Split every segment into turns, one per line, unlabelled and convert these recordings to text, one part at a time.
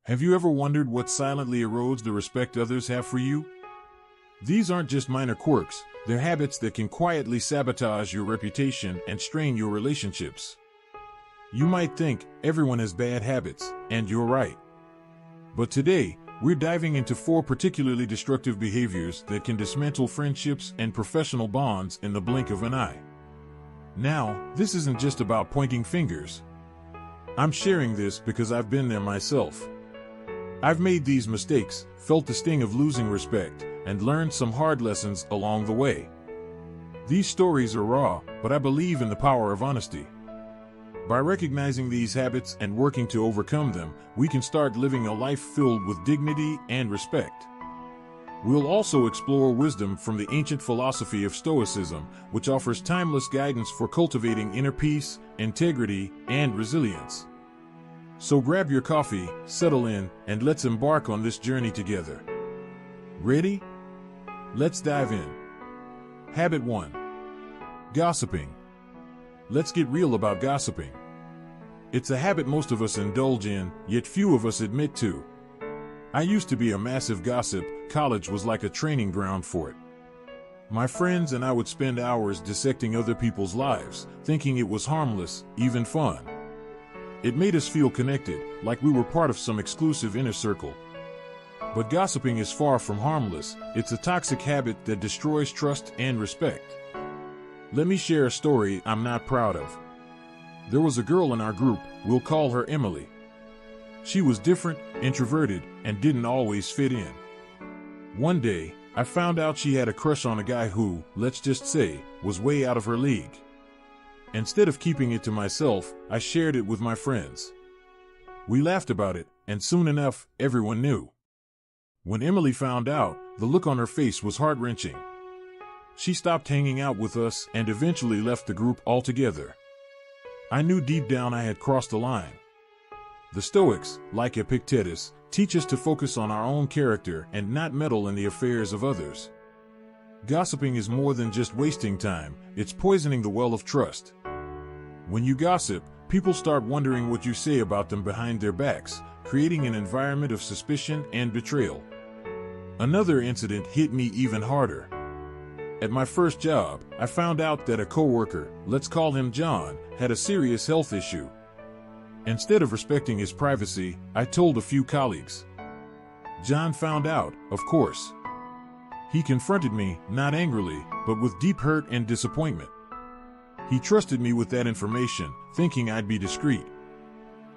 Have you ever wondered what silently erodes the respect others have for you? These aren't just minor quirks, they're habits that can quietly sabotage your reputation and strain your relationships. You might think everyone has bad habits, and you're right. But today, we're diving into 4 particularly destructive behaviors that can dismantle friendships and professional bonds in the blink of an eye. Now, this isn't just about pointing fingers. I'm sharing this because I've been there myself. I've made these mistakes, felt the sting of losing respect, and learned some hard lessons along the way. These stories are raw, but I believe in the power of honesty. By recognizing these habits and working to overcome them, we can start living a life filled with dignity and respect. We'll also explore wisdom from the ancient philosophy of Stoicism, which offers timeless guidance for cultivating inner peace, integrity, and resilience. So grab your coffee, settle in, and let's embark on this journey together. Ready? Let's dive in. Habit 1. Gossiping. Let's get real about gossiping. It's a habit most of us indulge in, yet few of us admit to. I used to be a massive gossip. College was like a training ground for it. My friends and I would spend hours dissecting other people's lives, thinking it was harmless, even fun. It made us feel connected, like we were part of some exclusive inner circle. But gossiping is far from harmless. It's a toxic habit that destroys trust and respect. Let me share a story I'm not proud of. There was a girl in our group, we'll call her Emily. She was different, introverted, and didn't always fit in. One day, I found out she had a crush on a guy who, let's just say, was way out of her league. Instead of keeping it to myself, I shared it with my friends. We laughed about it, and soon enough, everyone knew. When Emily found out, the look on her face was heart-wrenching. She stopped hanging out with us and eventually left the group altogether. I knew deep down I had crossed the line. The Stoics, like Epictetus, teach us to focus on our own character and not meddle in the affairs of others. Gossiping is more than just wasting time, it's poisoning the well of trust. When you gossip, people start wondering what you say about them behind their backs, creating an environment of suspicion and betrayal. Another incident hit me even harder. At my first job, I found out that a coworker, let's call him John, had a serious health issue. Instead of respecting his privacy, I told a few colleagues. John found out, of course. He confronted me, not angrily, but with deep hurt and disappointment. He trusted me with that information, thinking I'd be discreet.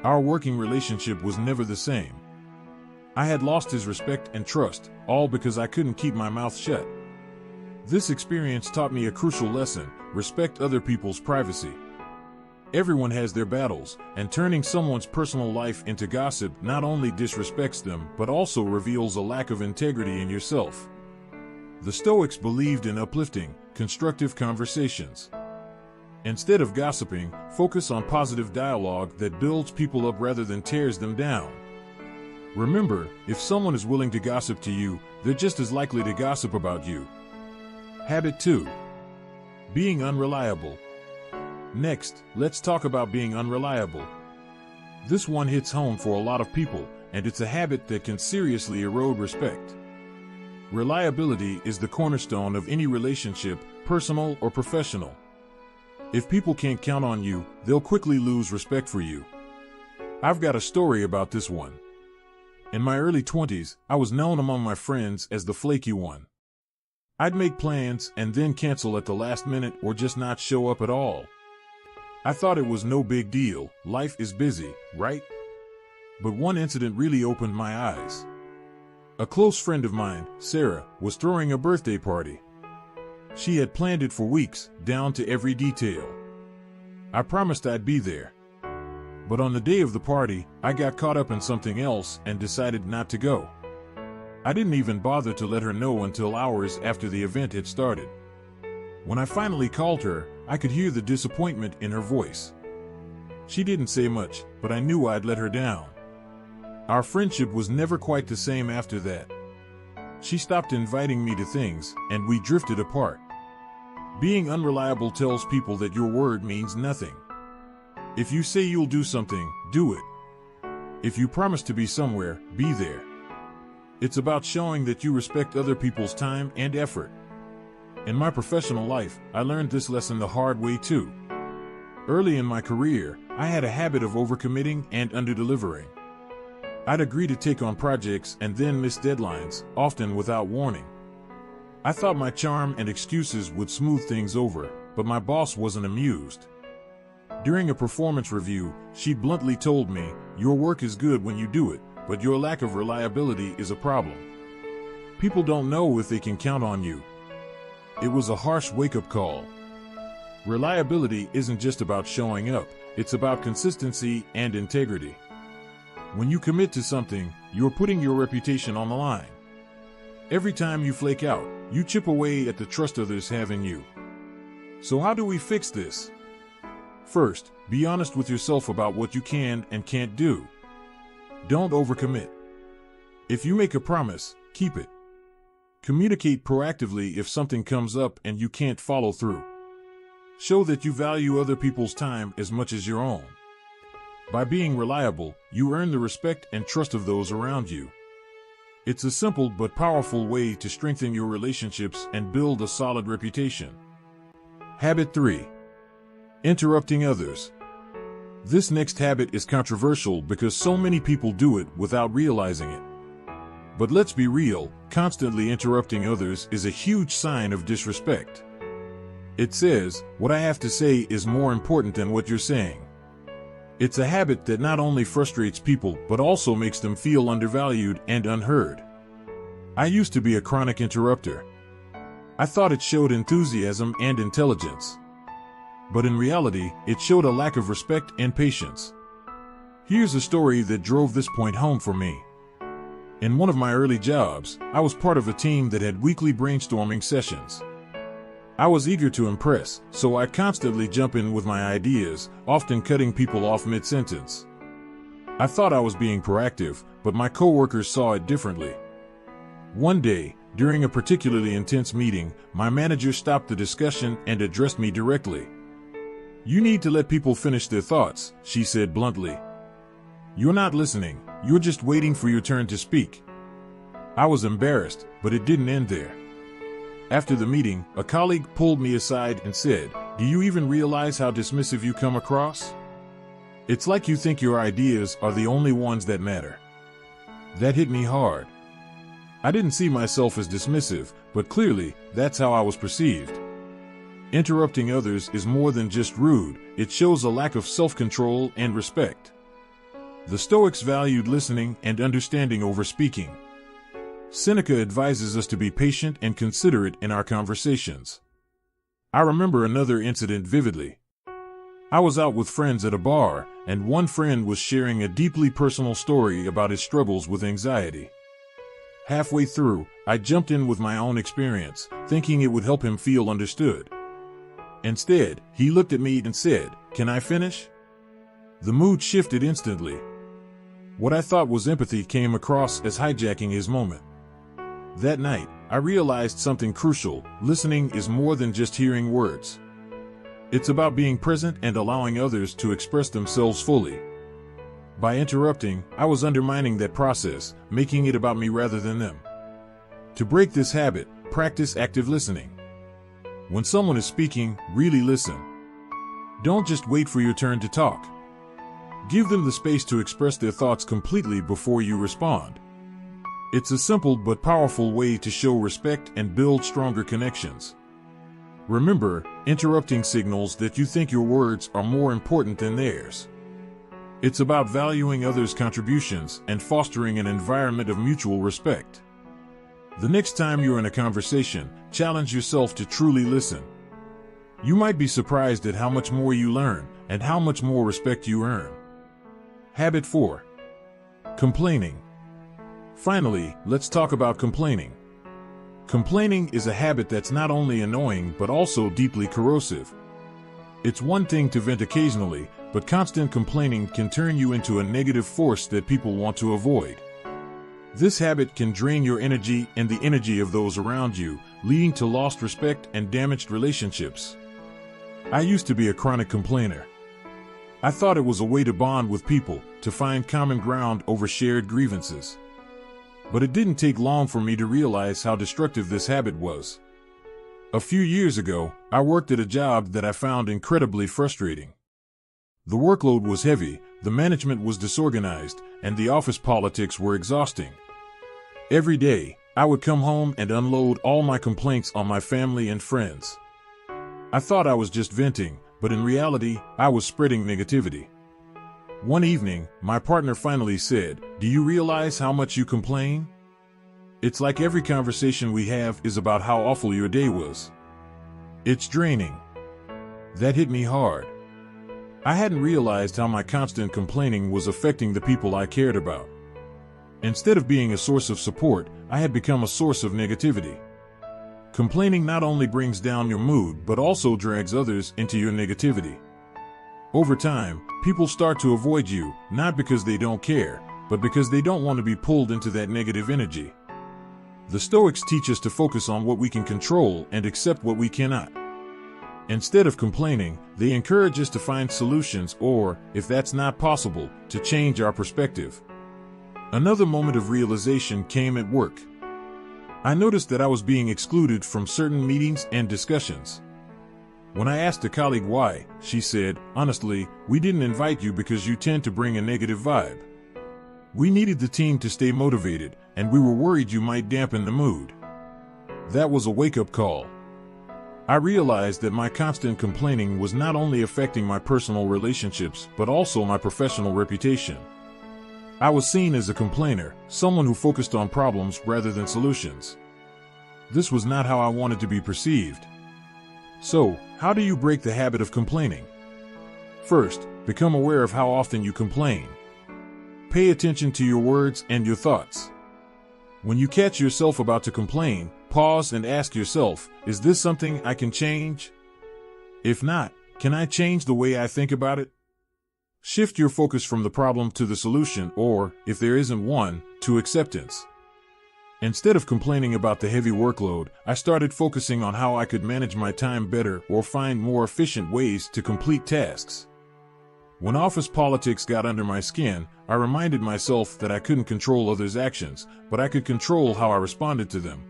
Our working relationship was never the same. I had lost his respect and trust, all because I couldn't keep my mouth shut. This experience taught me a crucial lesson: respect other people's privacy. Everyone has their battles, and turning someone's personal life into gossip not only disrespects them, but also reveals a lack of integrity in yourself. The Stoics believed in uplifting, constructive conversations. Instead of gossiping, focus on positive dialogue that builds people up rather than tears them down. Remember, if someone is willing to gossip to you, they're just as likely to gossip about you. Habit 2. Being unreliable. Next, let's talk about being unreliable. This one hits home for a lot of people, and it's a habit that can seriously erode respect. Reliability is the cornerstone of any relationship, personal or professional. If people can't count on you, they'll quickly lose respect for you. I've got a story about this one. In my early 20s, I was known among my friends as the flaky one. I'd make plans and then cancel at the last minute or just not show up at all. I thought it was no big deal, life is busy, right? But one incident really opened my eyes. A close friend of mine, Sarah, was throwing a birthday party. She had planned it for weeks, down to every detail. I promised I'd be there. But on the day of the party, I got caught up in something else and decided not to go. I didn't even bother to let her know until hours after the event had started. When I finally called her, I could hear the disappointment in her voice. She didn't say much, but I knew I'd let her down. Our friendship was never quite the same after that. She stopped inviting me to things, and we drifted apart. Being unreliable tells people that your word means nothing. If you say you'll do something, do it. If you promise to be somewhere, be there. It's about showing that you respect other people's time and effort. In my professional life, I learned this lesson the hard way too. Early in my career, I had a habit of overcommitting and underdelivering. I'd agree to take on projects and then miss deadlines, often without warning. I thought my charm and excuses would smooth things over, but my boss wasn't amused. During a performance review, she bluntly told me, "Your work is good when you do it, but your lack of reliability is a problem. People don't know if they can count on you." It was a harsh wake-up call. Reliability isn't just about showing up, it's about consistency and integrity. When you commit to something, you're putting your reputation on the line. Every time you flake out, you chip away at the trust others have in you. So how do we fix this? First, be honest with yourself about what you can and can't do. Don't overcommit. If you make a promise, keep it. Communicate proactively if something comes up and you can't follow through. Show that you value other people's time as much as your own. By being reliable, you earn the respect and trust of those around you. It's a simple but powerful way to strengthen your relationships and build a solid reputation. Habit 3. Interrupting others. This next habit is controversial because so many people do it without realizing it. But let's be real, constantly interrupting others is a huge sign of disrespect. It says, "What I have to say is more important than what you're saying." It's a habit that not only frustrates people but also makes them feel undervalued and unheard. I used to be a chronic interrupter. I thought it showed enthusiasm and intelligence. But in reality, it showed a lack of respect and patience. Here's a story that drove this point home for me. In one of my early jobs, I was part of a team that had weekly brainstorming sessions. I was eager to impress, so I'd constantly jump in with my ideas, often cutting people off mid-sentence. I thought I was being proactive, but my coworkers saw it differently. One day, during a particularly intense meeting, my manager stopped the discussion and addressed me directly. "You need to let people finish their thoughts," she said bluntly. "You're not listening, you're just waiting for your turn to speak." I was embarrassed, but it didn't end there. After the meeting, a colleague pulled me aside and said, "Do you even realize how dismissive you come across? It's like you think your ideas are the only ones that matter." That hit me hard. I didn't see myself as dismissive, but clearly, that's how I was perceived. Interrupting others is more than just rude, it shows a lack of self-control and respect. The Stoics valued listening and understanding over speaking. Seneca advises us to be patient and considerate in our conversations. I remember another incident vividly. I was out with friends at a bar, and one friend was sharing a deeply personal story about his struggles with anxiety. Halfway through, I jumped in with my own experience, thinking it would help him feel understood. Instead, he looked at me and said, "Can I finish?" The mood shifted instantly. What I thought was empathy came across as hijacking his moment. That night, I realized something crucial: listening is more than just hearing words. It's about being present and allowing others to express themselves fully. By interrupting, I was undermining that process, making it about me rather than them. To break this habit, practice active listening. When someone is speaking, really listen. Don't just wait for your turn to talk. Give them the space to express their thoughts completely before you respond. It's a simple but powerful way to show respect and build stronger connections. Remember, interrupting signals that you think your words are more important than theirs. It's about valuing others' contributions and fostering an environment of mutual respect. The next time you're in a conversation, challenge yourself to truly listen. You might be surprised at how much more you learn and how much more respect you earn. Habit 4. Complaining. Finally, let's talk about complaining. Complaining is a habit that's not only annoying but also deeply corrosive. It's one thing to vent occasionally, but constant complaining can turn you into a negative force that people want to avoid. This habit can drain your energy and the energy of those around you, leading to lost respect and damaged relationships. I used to be a chronic complainer. I thought it was a way to bond with people, to find common ground over shared grievances. But it didn't take long for me to realize how destructive this habit was. A few years ago, I worked at a job that I found incredibly frustrating. The workload was heavy, the management was disorganized, and the office politics were exhausting. Every day, I would come home and unload all my complaints on my family and friends. I thought I was just venting, but in reality, I was spreading negativity. One evening, my partner finally said, "Do you realize how much you complain? It's like every conversation we have is about how awful your day was. It's draining." That hit me hard. I hadn't realized how my constant complaining was affecting the people I cared about. Instead of being a source of support, I had become a source of negativity. Complaining not only brings down your mood, but also drags others into your negativity. Over time, people start to avoid you, not because they don't care, but because they don't want to be pulled into that negative energy. The Stoics teach us to focus on what we can control and accept what we cannot. Instead of complaining, they encourage us to find solutions or, if that's not possible, to change our perspective. Another moment of realization came at work. I noticed that I was being excluded from certain meetings and discussions. When I asked a colleague why, she said, "Honestly, we didn't invite you because you tend to bring a negative vibe. We needed the team to stay motivated, and we were worried you might dampen the mood." That was a wake-up call. I realized that my constant complaining was not only affecting my personal relationships, but also my professional reputation. I was seen as a complainer, someone who focused on problems rather than solutions. This was not how I wanted to be perceived. So, how do you break the habit of complaining? First, become aware of how often you complain. Pay attention to your words and your thoughts. When you catch yourself about to complain, pause and ask yourself, is this something I can change? If not, can I change the way I think about it? Shift your focus from the problem to the solution or, if there isn't one, to acceptance. Instead of complaining about the heavy workload, I started focusing on how I could manage my time better or find more efficient ways to complete tasks. When office politics got under my skin, I reminded myself that I couldn't control others' actions, but I could control how I responded to them.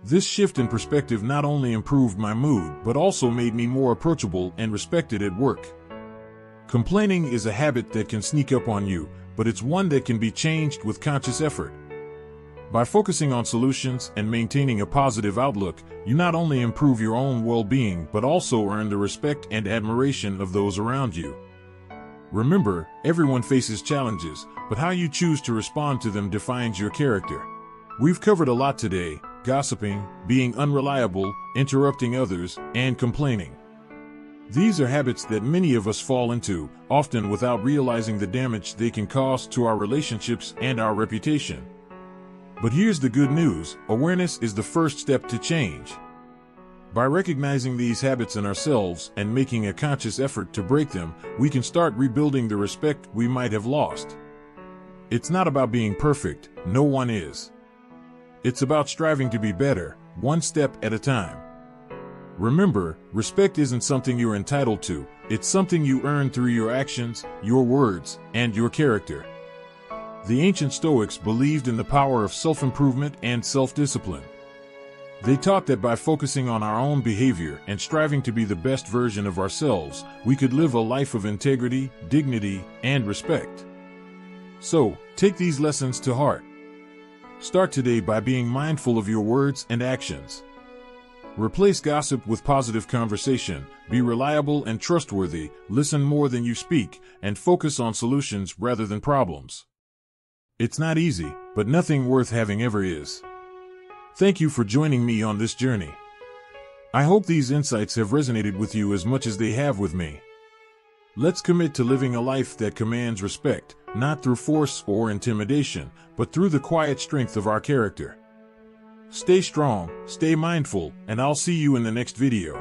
This shift in perspective not only improved my mood, but also made me more approachable and respected at work. Complaining is a habit that can sneak up on you, but it's one that can be changed with conscious effort. By focusing on solutions and maintaining a positive outlook, you not only improve your own well-being, but also earn the respect and admiration of those around you. Remember, everyone faces challenges, but how you choose to respond to them defines your character. We've covered a lot today: gossiping, being unreliable, interrupting others, and complaining. These are habits that many of us fall into, often without realizing the damage they can cause to our relationships and our reputation. But here's the good news: awareness is the first step to change. By recognizing these habits in ourselves and making a conscious effort to break them, we can start rebuilding the respect we might have lost. It's not about being perfect, no one is. It's about striving to be better, one step at a time. Remember, respect isn't something you're entitled to, it's something you earn through your actions, your words, and your character. The ancient Stoics believed in the power of self-improvement and self-discipline. They taught that by focusing on our own behavior and striving to be the best version of ourselves, we could live a life of integrity, dignity, and respect. So, take these lessons to heart. Start today by being mindful of your words and actions. Replace gossip with positive conversation, be reliable and trustworthy, listen more than you speak, and focus on solutions rather than problems. It's not easy, but nothing worth having ever is. Thank you for joining me on this journey. I hope these insights have resonated with you as much as they have with me. Let's commit to living a life that commands respect, not through force or intimidation, but through the quiet strength of our character. Stay strong, stay mindful, and I'll see you in the next video.